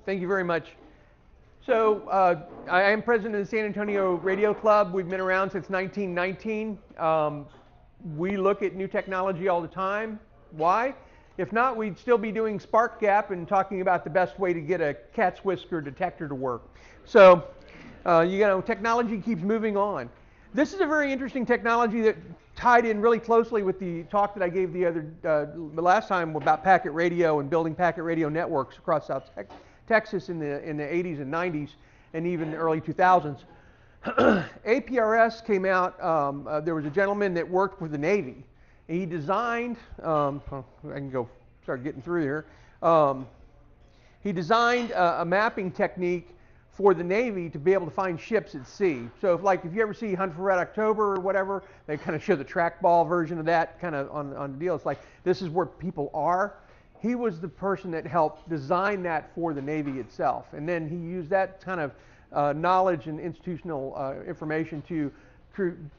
Thank you very much. So I am president of the San Antonio Radio Club. We've been around since 1919. We look at new technology all the time. Why? If not, we'd still be doing spark gap and talking about the best way to get a cat's whisker detector to work. So, technology keeps moving on. This is a very interesting technology that tied in really closely with the talk that I gave the last time about packet radio and building packet radio networks across South Texas in the 80s and 90s and even the early 2000s. APRS came out. There was a gentleman that worked with the Navy. He designed, I can go start getting through here. He designed a mapping technique for the Navy to be able to find ships at sea. So if you ever see Hunt for Red October or whatever, they kind of show the trackball version of that kind of on the deal. It's like, this is where people are. He was the person that helped design that for the Navy itself. And then he used that kind of knowledge and institutional information to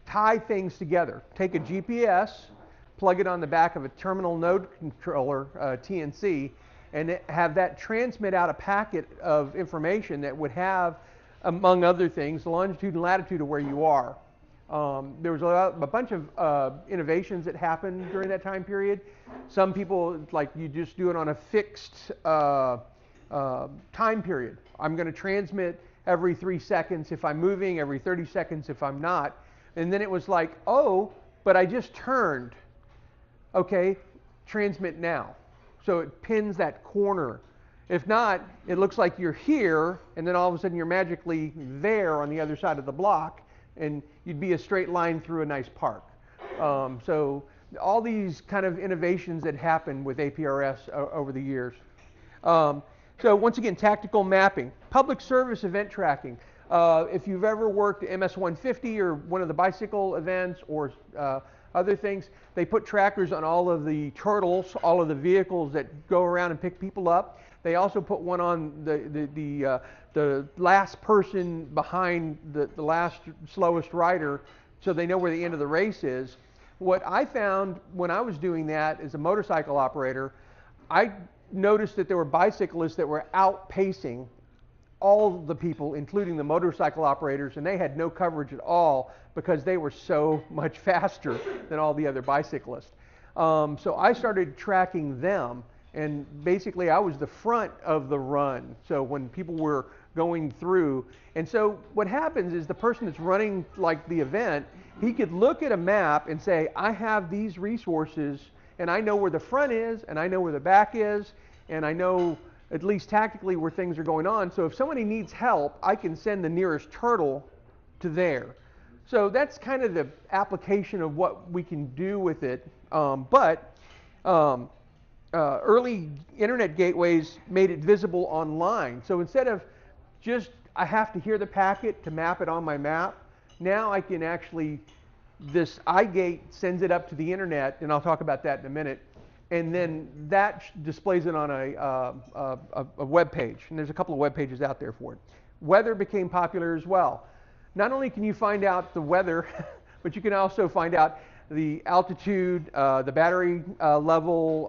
tie things together. Take a GPS, plug it on the back of a terminal node controller, TNC, and have that transmit out a packet of information that would have, among other things, the longitude and latitude of where you are. There was a bunch of innovations that happened during that time period. Some people, like, you just do it on a fixed time period. I'm going to transmit every 3 seconds if I'm moving, every 30 seconds if I'm not. And then it was like, oh, but I just turned. Okay, transmit now. So it pins that corner. If not, it looks like you're here, and then all of a sudden you're magically there on the other side of the block, and you'd be a straight line through a nice park. So all these kind of innovations that happened with APRS over the years. So once again, tactical mapping, public service event tracking. If you've ever worked MS-150 or one of the bicycle events or other things, they put trackers on all of the turtles, all of the vehicles that go around and pick people up. They also put one on the last person behind the last slowest rider, so they know where the end of the race is. What I found when I was doing that as a motorcycle operator, I noticed that there were bicyclists that were outpacing all the people, including the motorcycle operators, and they had no coverage at all because they were so much faster than all the other bicyclists. So I started tracking them, and basically I was the front of the run. So when people were going through, and so what happens is the person that's running like the event, he could look at a map and say, I have these resources, and I know where the front is, and I know where the back is, and I know at least tactically where things are going on. So if somebody needs help, I can send the nearest turtle to there. So that's kind of the application of what we can do with it. Early internet gateways made it visible online. So instead of just, I have to hear the packet to map it on my map, now I can actually, this iGate sends it up to the internet, and I'll talk about that in a minute. And then that displays it on a web page. And there's a couple of web pages out there for it. Weather became popular as well. Not only can you find out the weather, but you can also find out the altitude, the battery level,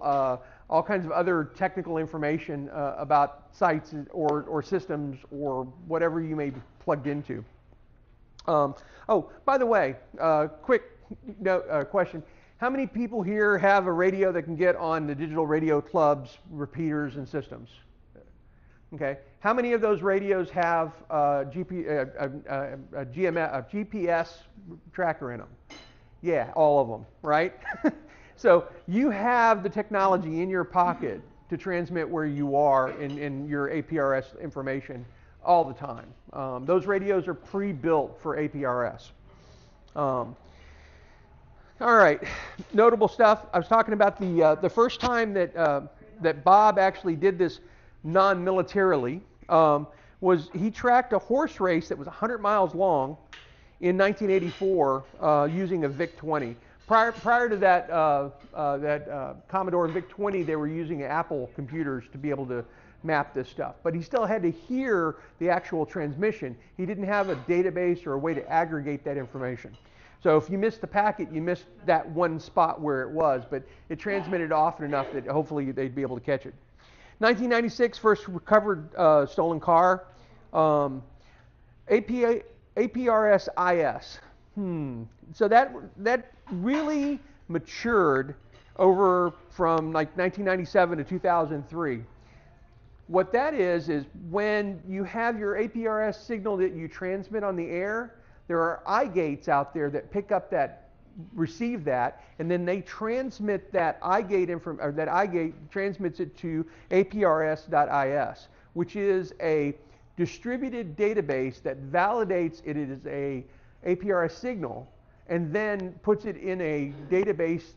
all kinds of other technical information about sites or systems or whatever you may be plugged into. Oh, by the way, quick question. How many people here have a radio that can get on the Digital Radio Club's repeaters and systems? Okay. How many of those radios have a GPS tracker in them? Yeah, all of them, right? So you have the technology in your pocket to transmit where you are in your APRS information all the time. Those radios are pre-built for APRS. All right, notable stuff. I was talking about the first time that Bob actually did this non-militarily was he tracked a horse race that was 100 miles long in 1984 using a VIC-20. Prior to that, Commodore VIC-20, they were using Apple computers to be able to map this stuff. But he still had to hear the actual transmission. He didn't have a database or a way to aggregate that information. So if you missed the packet, you missed that one spot where it was, but it transmitted often enough that hopefully they'd be able to catch it. 1996, first recovered stolen car. APRS IS. So that really matured over from like 1997 to 2003. What that is when you have your APRS signal that you transmit on the air, there are eye gates out there that pick up that, receive that, and then they transmit that eye gate that eye gate transmits it to APRS.is, which is a distributed database that validates it is a APRS signal and then puts it in a database,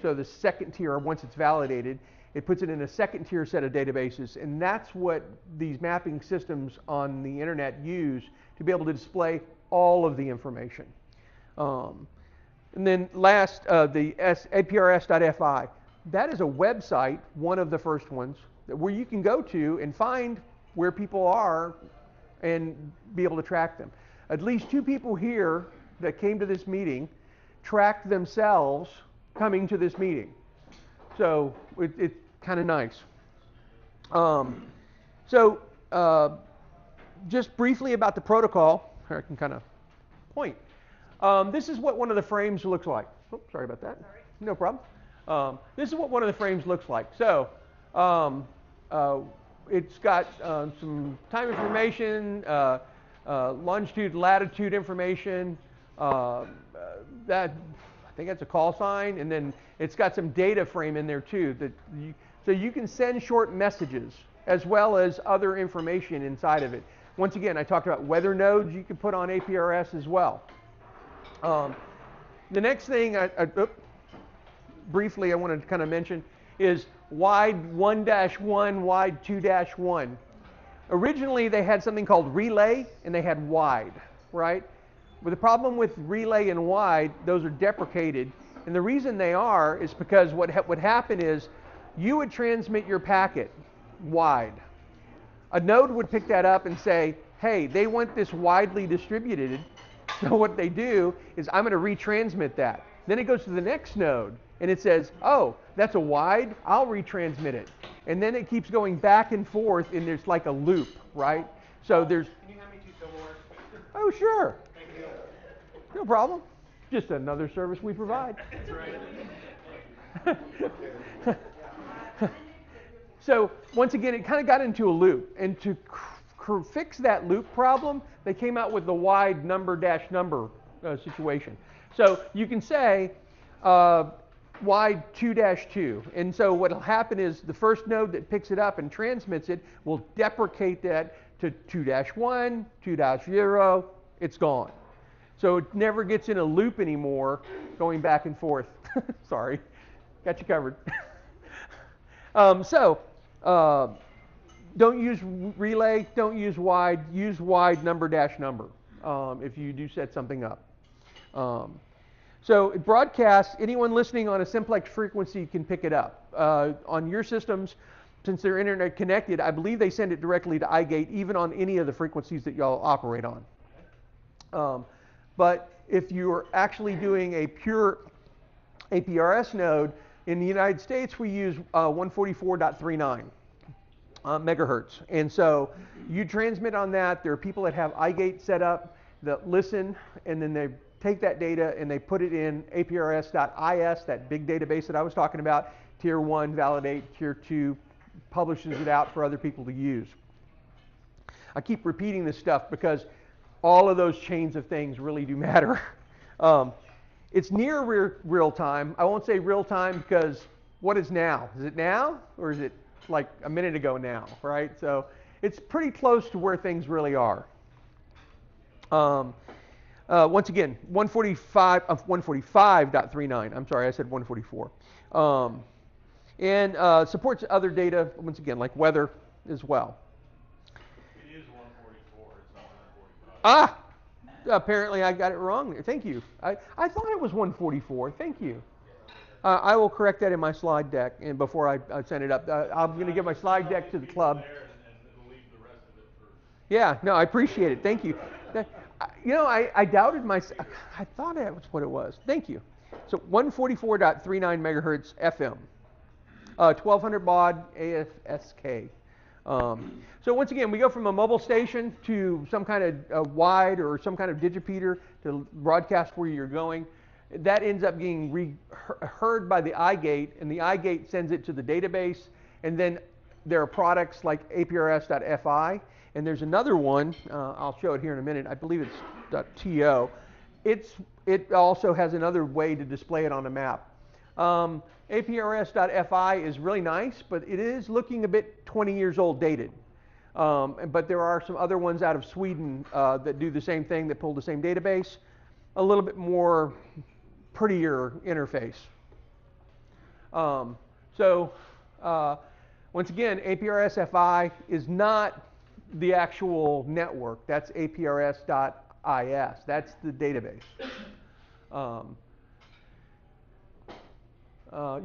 so the second tier, once it's validated, it puts it in a second tier set of databases, and that's what these mapping systems on the internet use to be able to display all of the information. And then last, the APRS.fi. That is a website, one of the first ones, where you can go to and find where people are and be able to track them. At least 2 people here that came to this meeting tracked themselves coming to this meeting. So it's kind of nice. Just briefly about the protocol, I can kind of point. This is what one of the frames looks like. Oh, sorry about that. Sorry. No problem. This is what one of the frames looks like. So it's got some time information, longitude, latitude information. I think that's a call sign, and then it's got some data frame in there too. So you can send short messages as well as other information inside of it. Once again, I talked about weather nodes you can put on APRS as well. The next thing briefly I wanted to kind of mention is wide 1-1, wide 2-1. Originally they had something called relay and they had wide, right? But the problem with relay and wide, those are deprecated. And the reason they are is because what would happen is you would transmit your packet wide. A node would pick that up and say, hey, they want this widely distributed. So what they do is I'm going to retransmit that. Then it goes to the next node and it says, oh, that's a wide, I'll retransmit it. And then it keeps going back and forth and there's like a loop, right? So there's... Can you hand me 2 silverware? Oh, sure. Thank you. No problem. Just another service we provide. That's right. So once again, it kind of got into a loop. And to fix that loop problem, they came out with the wide number situation. So you can say wide 2-2. And so what will happen is the first node that picks it up and transmits it will deprecate that to 2-1, 2-0. It's gone. So it never gets in a loop anymore, going back and forth. Sorry, got you covered. Don't use relay, don't use wide number if you do set something up. So it broadcasts, anyone listening on a simplex frequency can pick it up. On your systems, since they're internet connected, I believe they send it directly to iGate, even on any of the frequencies that y'all operate on. But if you're actually doing a pure APRS node, in the United States we use 144.39 megahertz. And so you transmit on that. There are people that have iGate set up that listen, and then they take that data and they put it in APRS.is, that big database that I was talking about. Tier 1 validate, Tier 2 publishes it out for other people to use. I keep repeating this stuff because all of those chains of things really do matter. It's near real time. I won't say real time because what is now? Is it now or is it like a minute ago now, right? So it's pretty close to where things really are. Once again, 145.39. I'm sorry, I said 144. And supports other data, once again, like weather as well. It is 144, it's not 145. Apparently I got it wrong there. Thank you. I thought it was 144. Thank you. I will correct that in my slide deck and before I send it up. I'm going to give my slide deck to the club. Yeah, no, I appreciate it. Thank you. You know, I doubted myself. I thought that was what it was. Thank you. So 144.39 megahertz FM. 1200 baud AFSK. So once again, we go from a mobile station to some kind of wide or some kind of digipeater to broadcast where you're going. That ends up being heard by the iGate, and the iGate sends it to the database. And then there are products like APRS.FI, and there's another one. I'll show it here in a minute. I believe it's .TO. It also has another way to display it on a map. APRS.FI is really nice, but it is looking a bit 20 years old dated. But there are some other ones out of Sweden that do the same thing, that pull the same database. A little bit more prettier interface. Once again, APRS.FI is not the actual network. That's APRS.IS. That's the database.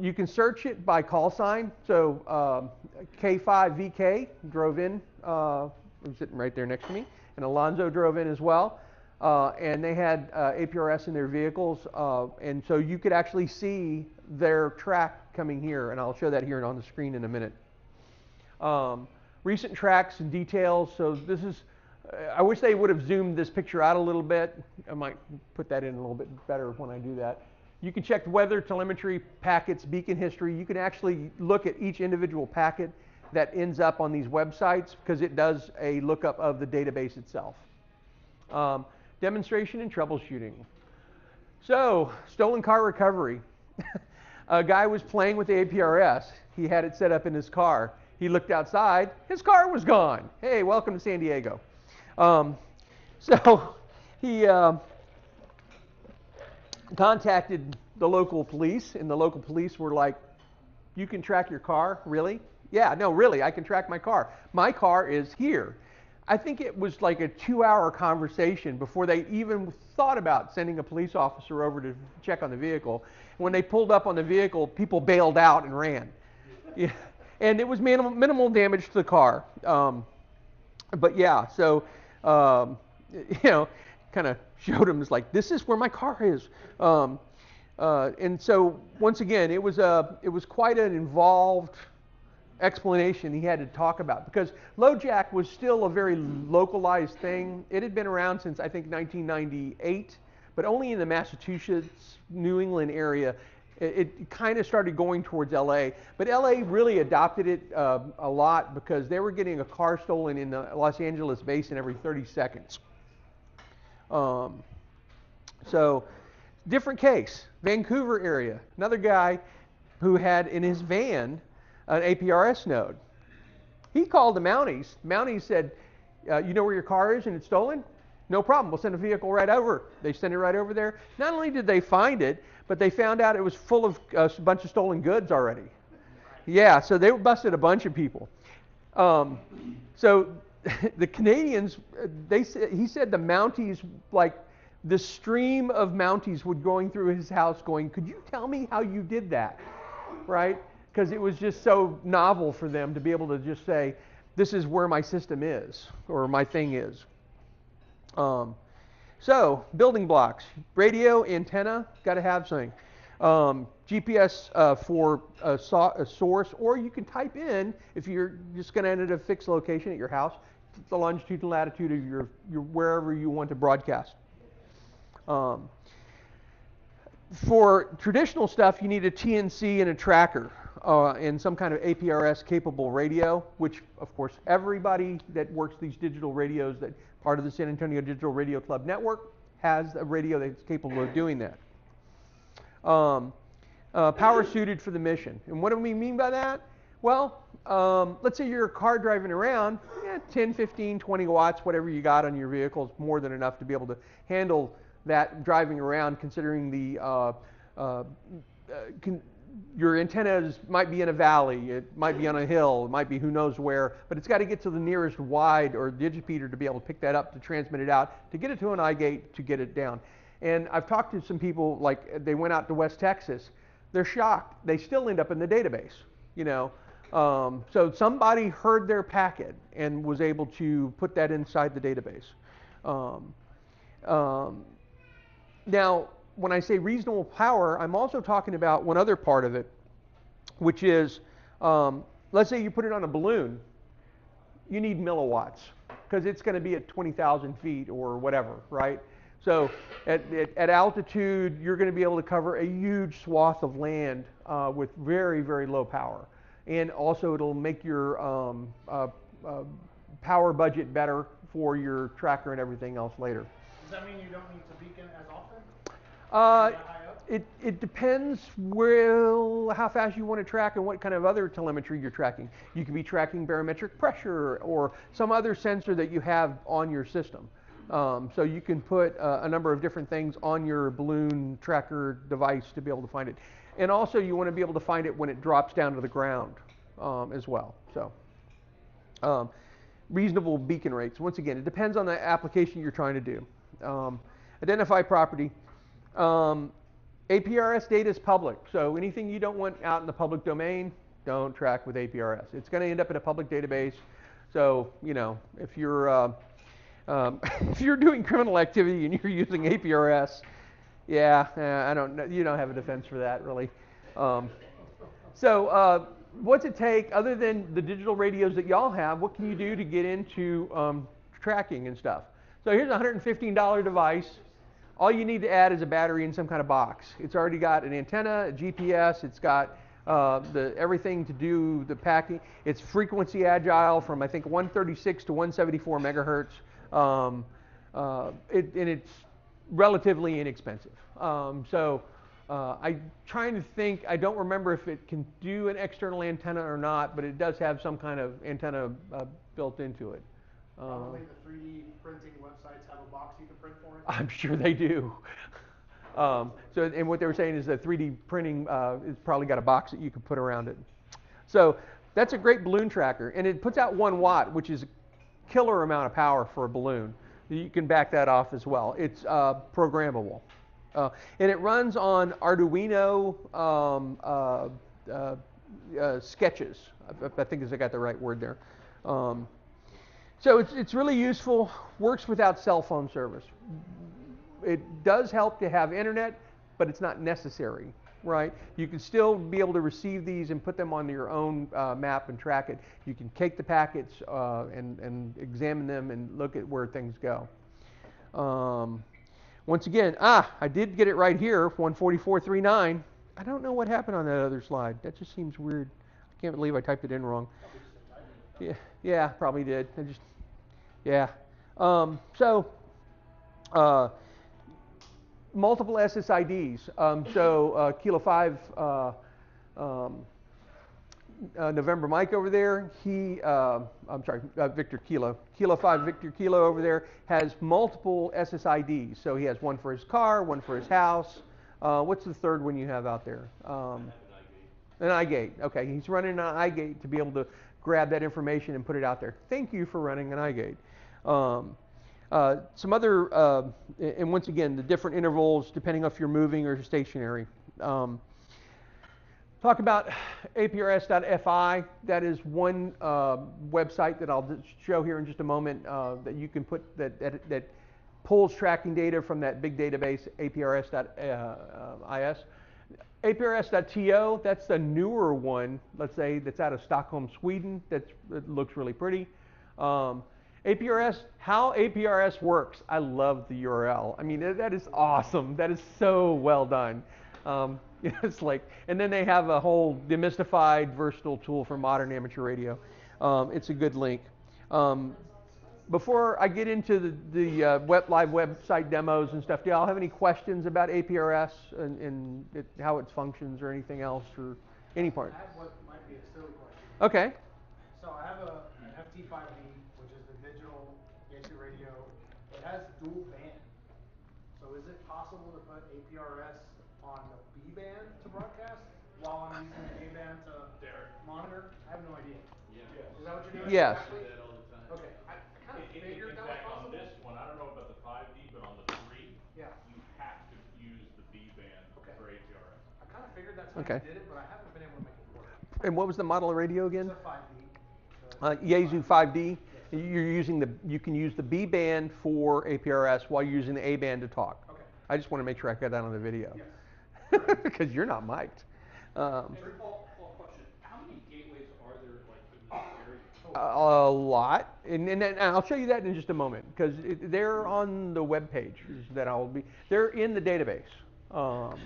You can search it by call sign. So K5VK drove in, I'm sitting right there next to me, and Alonzo drove in as well. And they had APRS in their vehicles, and so you could actually see their track coming here, and I'll show that here on the screen in a minute. Recent tracks and details. So this is, I wish they would have zoomed this picture out a little bit. I might put that in a little bit better when I do that. You can check weather, telemetry, packets, beacon history. You can actually look at each individual packet that ends up on these websites because it does a lookup of the database itself. Demonstration and troubleshooting. So, stolen car recovery. A guy was playing with the APRS. He had it set up in his car. He looked outside. His car was gone. Hey, welcome to San Diego. So he contacted the local police, and the local police were like, "You can track your car? Really?" "Yeah, no, really, I can track my car. My car is here." I think it was like a 2-hour conversation before they even thought about sending a police officer over to check on the vehicle. When they pulled up on the vehicle, people bailed out and ran. Yeah. And it was minimal damage to the car. But yeah, so, kind of showed him, it's like, this is where my car is. And so, once again, it was quite an involved explanation he had to talk about, because LoJack was still a very localized thing. It had been around since, I think, 1998, but only in the Massachusetts, New England area. It kind of started going towards LA, but LA really adopted it a lot because they were getting a car stolen in the Los Angeles basin every 30 seconds. So, different case. Vancouver area. Another guy who had in his van an APRS node. He called the Mounties. Mounties said, "You know where your car is and it's stolen? No problem. We'll send a vehicle right over." They sent it right over there. Not only did they find it, but they found out it was full of a bunch of stolen goods already. Yeah, so they busted a bunch of people. So the Canadians, he said the Mounties, like the stream of Mounties would going through his house going, "Could you tell me how you did that?" Right? Because it was just so novel for them to be able to just say, "This is where my system is," or "my thing is." So, building blocks. Radio, antenna, got to have something. GPS for a source, or you can type in, if you're just going to enter a fixed location at your house, the longitude and latitude of your wherever you want to broadcast. For traditional stuff, you need a TNC and a tracker, and some kind of APRS capable radio, which of course everybody that works these digital radios, that part of the San Antonio Digital Radio Club network, has a radio that's capable of doing that. Power suited for the mission. And what do we mean by that? Well, let's say you're a car driving around, 10, 15, 20 watts, whatever you got on your vehicle is more than enough to be able to handle that driving around, considering the your antennas might be in a valley, it might be on a hill, it might be who knows where, but it's got to get to the nearest wide or digipeater to be able to pick that up, to transmit it out, to get it to an iGate, to get it down. And I've talked to some people, like they went out to West Texas, they're shocked. They still end up in the database, So somebody heard their packet and was able to put that inside the database. Now, when I say reasonable power, I'm also talking about one other part of it, which is Let's say you put it on a balloon, you need milliwatts because it's going to be at 20,000 feet or whatever, right? So at altitude, you're going to be able to cover a huge swath of land with very, very low power. And also it'll make your power budget better for your tracker and everything else later. Does that mean you don't need to beacon as often? It depends how fast you want to track and what kind of other telemetry you're tracking. You could be tracking barometric pressure or some other sensor that you have on your system. So you can put a number of different things on your balloon tracker device to be able to find it. And also you want to be able to find it when it drops down to the ground as well. So reasonable beacon rates. Once again, it depends on the application you're trying to do. Identify property. APRS data is public, so anything you don't want out in the public domain, don't track with APRS. It's going to end up in a public database. So, you know, if you're if you're doing criminal activity and you're using APRS, yeah, I don't know, you don't have a defense for that really. What's it take other than the digital radios that y'all have? What can you do to get into tracking and stuff? So here's a $115 device. All you need to add is a battery in some kind of box. It's already got an antenna, a GPS. It's got everything to do the packing. It's frequency agile from I think 136 to 174 megahertz, and it's relatively inexpensive. I'm trying to think. I don't remember if it can do an external antenna or not, but it does have some kind of antenna built into it. Probably the 3D printing websites have a box you can print for it. I'm sure they do. And what they were saying is that 3D printing has probably got a box that you can put around it. So that's a great balloon tracker, and it puts out 1 watt, which is a killer amount of power for a balloon. You can back that off as well. It's programmable, and it runs on Arduino sketches. I think I got the right word there. So it's really useful, works without cell phone service. It does help to have internet, but it's not necessary, right? You can still be able to receive these and put them on your own map and track it. You can take the packets and examine them and look at where things go. Once again, I did get it right here, 144.39. I don't know what happened on that other slide. That just seems weird. I can't believe I typed it in wrong. Yeah, probably did. Multiple SSIDs. Kilo 5 November Mike over there, Victor Kilo. Kilo 5 Victor Kilo over there has multiple SSIDs. So he has one for his car, one for his house. What's the third one you have out there? An iGate. Okay, he's running an iGate to be able to grab that information and put it out there. Thank you for running an iGate. Some other, and once again, the different intervals depending if you're moving or stationary. Talk about APRS.fi. That is one website that I'll show here in just a moment that you can put that pulls tracking data from that big database, APRS.is. APRS.to, that's the newer one, let's say, that's out of Stockholm, Sweden. It looks really pretty. APRS, how APRS works, I love the URL. I mean, that is awesome. That is so well done. It's like, and then they have a whole demystified, versatile tool for modern amateur radio. It's a good link. Before I get into the live website demos and stuff, do y'all have any questions about APRS and how it functions or anything else or any part? I have what might be a silly question. Okay. So I have an FT5D, which is the digital basic radio. It has dual band. So is it possible to put APRS on the B band to broadcast while I'm using the A band to monitor? I have no idea. Yeah. Is that what you're doing? Yes. Exactly? That all the time. Okay. I kind of figured In that was fact, on possible. this one, I don't know about the 5D, but on the 3, Yeah. you have to use the B band Okay. for APRS. I kind of figured that's how Okay. you did it, but I haven't been able to make it work. And what was the model of radio again? It's a 5D. Yaesu 5D. You can use the B band for APRS while you're using the A band to talk. Okay. I just want to make sure I got that on the video. Yes. Because you're not mic'd. Follow-up question. How many gateways A lot, and I'll show you that in just a moment because they're on the web page that I'll be. They're in the database.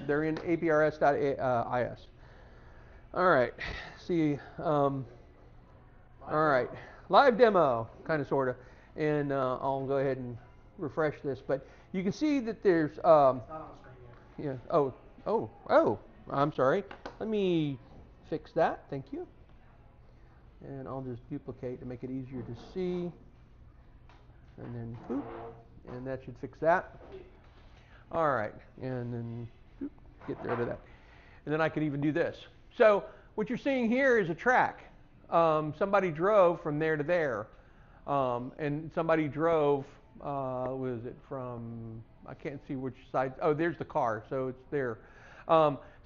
They're in APRS.is. All right. See. All right. Live demo, kind of, sort of, and I'll go ahead and refresh this. But you can see that there's. It's not on the screen yet. Yeah. Oh. I'm sorry. Let me fix that. Thank you. And I'll just duplicate to make it easier to see. And then boop. And that should fix that. All right. And then boop, get rid of that. And then I could even do this. So what you're seeing here is a track. Somebody drove from there to there. And somebody drove, what is it, from, I can't see which side. Oh, there's the car. So it's there.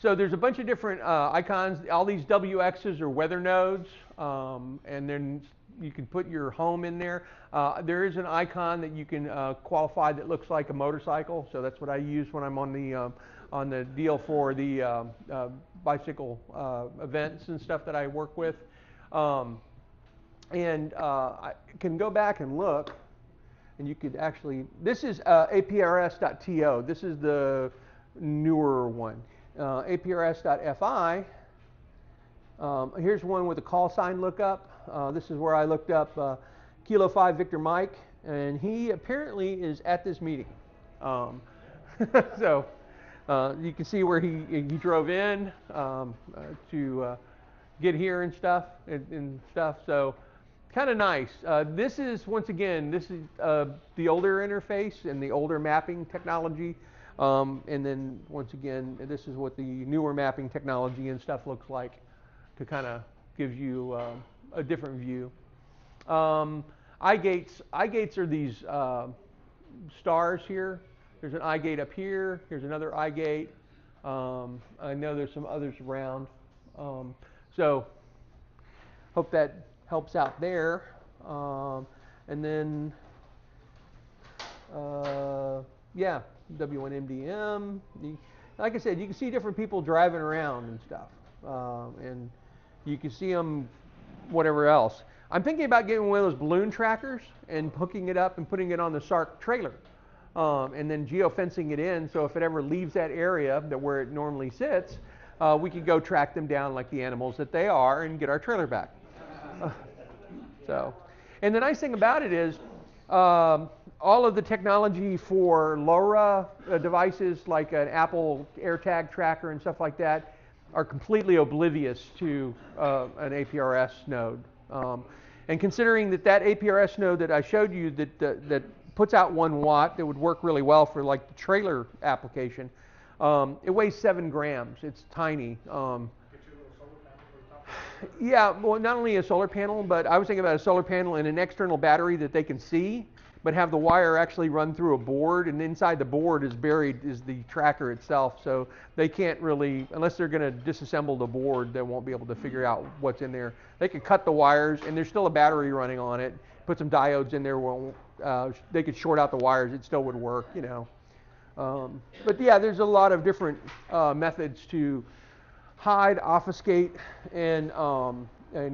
So there's a bunch of different icons. All these WXs are weather nodes, and then you can put your home in there. There is an icon that you can qualify that looks like a motorcycle. So that's what I use when I'm on the deal for the bicycle events and stuff that I work with. I can go back and look, and you could actually. This is APRS.to. This is the newer one. APRS.fi. Here's one with a call sign lookup. This is where I looked up Kilo 5 Victor Mike, and he apparently is at this meeting. So you can see where he drove in to get here and stuff. So kind of nice. This is, once again, this is the older interface and the older mapping technology. And then, once again, this is what the newer mapping technology and stuff looks like to kind of give you a different view. iGates are these stars here. There's an iGate up here. Here's another iGate. I know there's some others around. So hope that helps out there. And then, yeah. W1MDM. Like I said, you can see different people driving around and stuff. And you can see them whatever else. I'm thinking about getting one of those balloon trackers and hooking it up and putting it on the SADRC trailer. And then geofencing it in so if it ever leaves that area where it normally sits, we could go track them down like the animals that they are and get our trailer back. And the nice thing about it is all of the technology for LoRa devices like an Apple AirTag tracker and stuff like that are completely oblivious to an APRS node. And considering that APRS node that I showed you that puts out 1 watt, that would work really well for like the trailer application, it weighs 7 grams. It's tiny. Yeah, well, not only a solar panel, but I was thinking about a solar panel and an external battery that they can see, but have the wire actually run through a board, and inside the board is the tracker itself. So they can't really, unless they're going to disassemble the board, they won't be able to figure out what's in there. They could cut the wires, and there's still a battery running on it. Put some diodes in there. They could short out the wires. It still would work, you know. But yeah, there's a lot of different methods to hide, obfuscate, and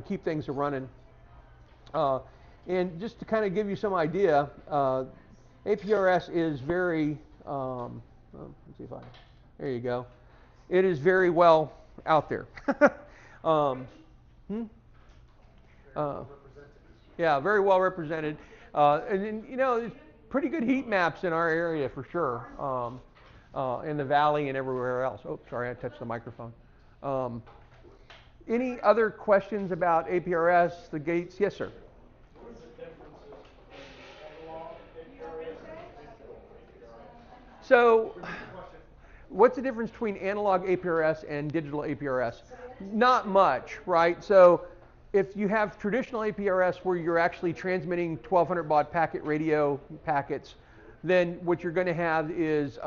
keep things running. And just to kind of give you some idea, APRS is very, let's see if there you go. It is very well out there. Yeah, very well represented. And you know, there's pretty good heat maps in our area for sure, in the valley and everywhere else. Oh, sorry, I touched the microphone. Any other questions about APRS, the gates? Yes, sir. So, what's the difference between analog APRS and digital APRS? Not much, right? So, if you have traditional APRS where you're actually transmitting 1200 baud packet radio packets, then what you're going to have is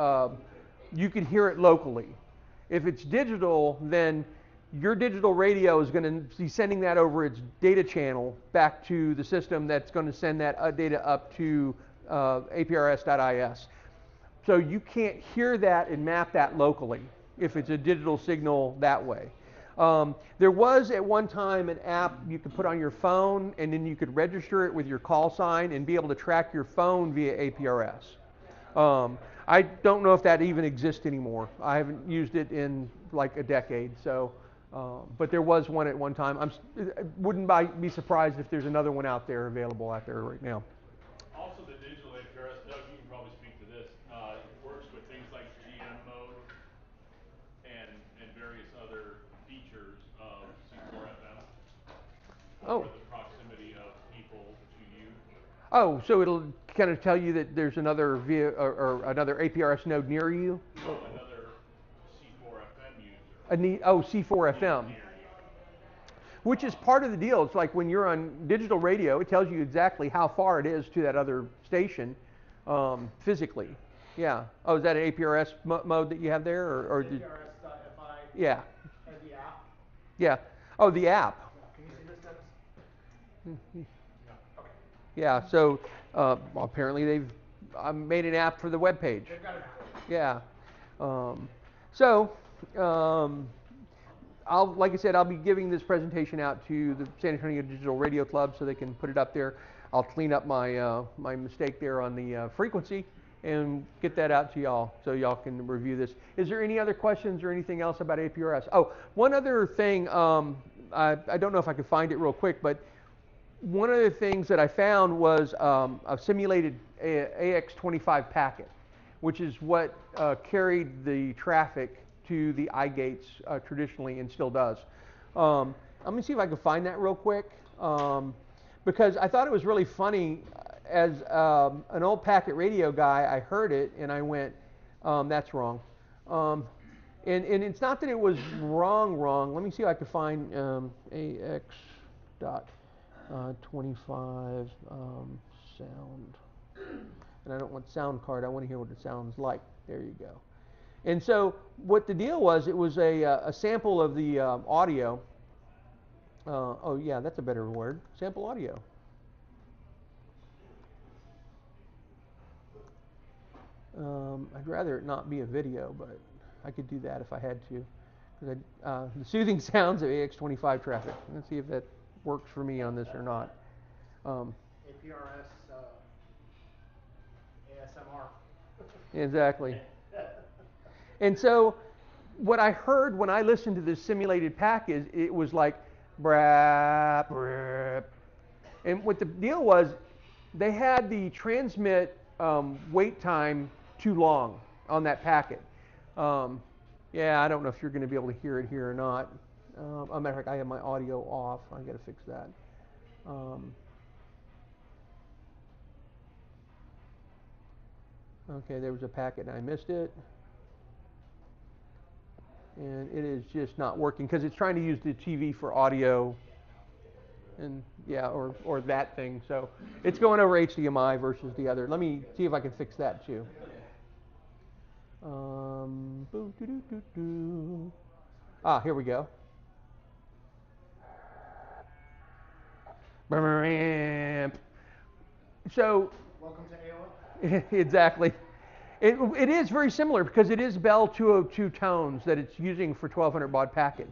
you can hear it locally. If it's digital, then your digital radio is going to be sending that over its data channel back to the system that's going to send that data up to APRS.is. So you can't hear that and map that locally if it's a digital signal that way. There was at one time an app you could put on your phone, and then you could register it with your call sign and be able to track your phone via APRS. I don't know if that even exists anymore. I haven't used it in like a decade, so, but there was one at one time. Wouldn't be surprised if there's another one out there available out there right now. Also, the digital APRS, Doug, you can probably speak to this, works with things like GM mode and various other features of C4FM for the proximity of people to you. Oh, so it'll kind of tell you that there's another or another APRS node near you? No, another C4FM user. C4FM. Which is part of the deal. It's like when you're on digital radio, it tells you exactly how far it is to that other station physically. Yeah. Oh, is that an APRS mode that you have there? Or APRS.fi. Yeah. The app. Yeah. Oh, the app. Can you see this, Dennis? Okay. Yeah. So well, apparently they've made an app for the web page. They've got an app. Yeah. Like I said, I'll be giving this presentation out to the San Antonio Digital Radio Club so they can put it up there. I'll clean up my my mistake there on the frequency and get that out to y'all so y'all can review this. Is there any other questions or anything else about APRS? Oh, one other thing, I don't know if I can find it real quick, but one of the things that I found was a simulated AX25 packet, which is what carried the traffic to the eye gates traditionally and still does. Let me see if I can find that real quick, because I thought it was really funny. As an old packet radio guy, I heard it and I went, that's wrong. And it's not that it was wrong. Let me see if I can find AX.25 sound. And I don't want sound card, I want to hear what it sounds like. There you go. And so what the deal was, it was a sample of the audio. Oh yeah, that's a better word. Sample audio. I'd rather it not be a video, but I could do that if I had to. The soothing sounds of AX25 traffic. Let's see if that works for me on this or not. APRS ASMR. Exactly. And so what I heard when I listened to this simulated pack is it was like brap, brap. And what the deal was, they had the transmit wait time too long on that packet. Yeah, I don't know if you're going to be able to hear it here or not. As a matter of fact, I have my audio off. I got to fix that. Okay, there was a packet and I missed it. And it is just not working because it's trying to use the TV for audio, and yeah, or that thing. So it's going over HDMI versus the other. Let me see if I can fix that too. Here we go. So Welcome to AOL. exactly. It is very similar because it is Bell 202 tones that it's using for 1200 baud packet.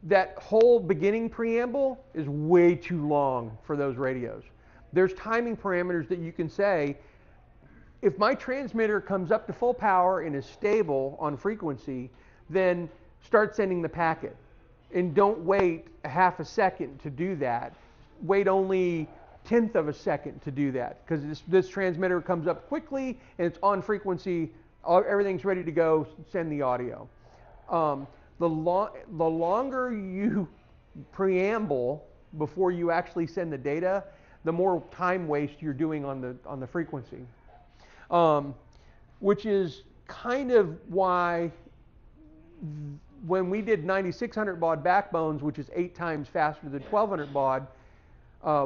That whole beginning preamble is way too long for those radios. There's timing parameters that you can say, if my transmitter comes up to full power and is stable on frequency, then start sending the packet. And don't wait a half a second to do that. Wait only 1/10 of a second to do that, because this transmitter comes up quickly and it's on frequency, everything's ready to go, send the audio. The longer you preamble before you actually send the data, the more time waste you're doing on the frequency. Which is kind of why when we did 9600 baud backbones, which is 8 times faster than 1200 baud,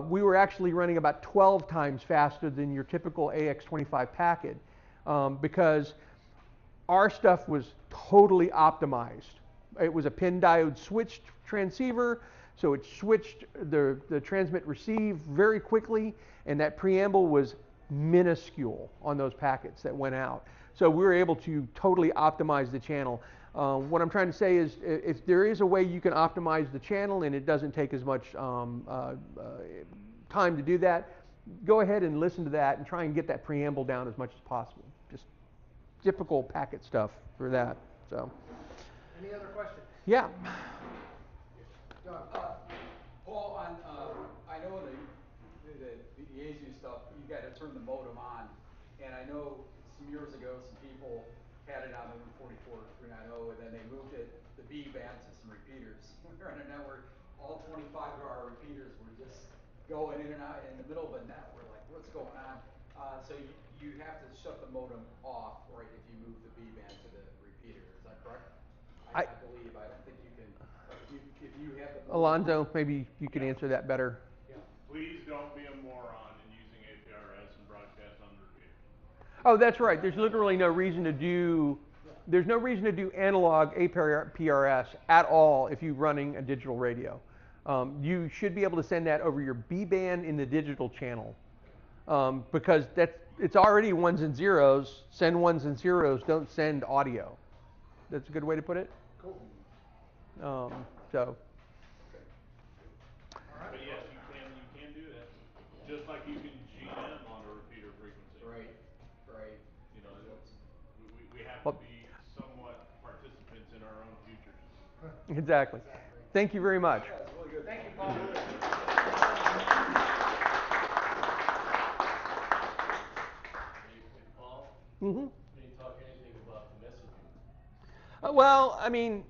we were actually running about 12 times faster than your typical AX25 packet, because our stuff was totally optimized. It was a pin diode switched transceiver, so it switched the transmit receive very quickly, and that preamble was minuscule on those packets that went out. So we were able to totally optimize the channel. What I'm trying to say is if there is a way you can optimize the channel and it doesn't take as much time to do that, go ahead and listen to that and try and get that preamble down as much as possible. Just typical packet stuff for that. So. Any other questions? Yeah. Go on. Paul, I know the ASU stuff, you got to turn the modem on, and I know some years ago some people had it on the 144 390, and then they moved it, the B band, to some repeaters. We were on a network, all 25 of our repeaters were just going in and out in the middle of a net. We're like, what's going on? So you have to shut the modem off, right, if you move the B band to the repeater. Is that correct? I believe. I don't think you can. If you have the Alonzo, maybe you could answer that better. Yeah. Please don't be a moron in using APRS and broadcast on the repeater. Oh, that's right. There's literally no reason to do. There's no reason to do analog APRS at all if you're running a digital radio. You should be able to send that over your B band in the digital channel because it's already ones and zeros. Send ones and zeros. Don't send audio. That's a good way to put it. Cool. So. But yes, you can do that. Just like you can GM on a repeater frequency. Right. You know, we have to be somewhat participants in our own futures. Exactly. Thank you very much. Yeah, it's really good. Thank you, Paul. Hey, Paul, Mm-hmm. can you talk anything about the messaging? Well, I mean,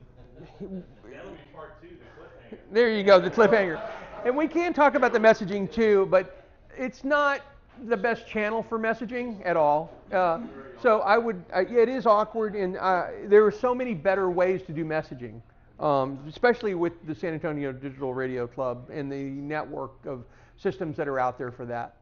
That'll be part 2, the cliffhanger. there you go, the cliffhanger. And we can talk about the messaging too, but it's not the best channel for messaging at all. So it is awkward, and there are so many better ways to do messaging, especially with the San Antonio Digital Radio Club and the network of systems that are out there for that.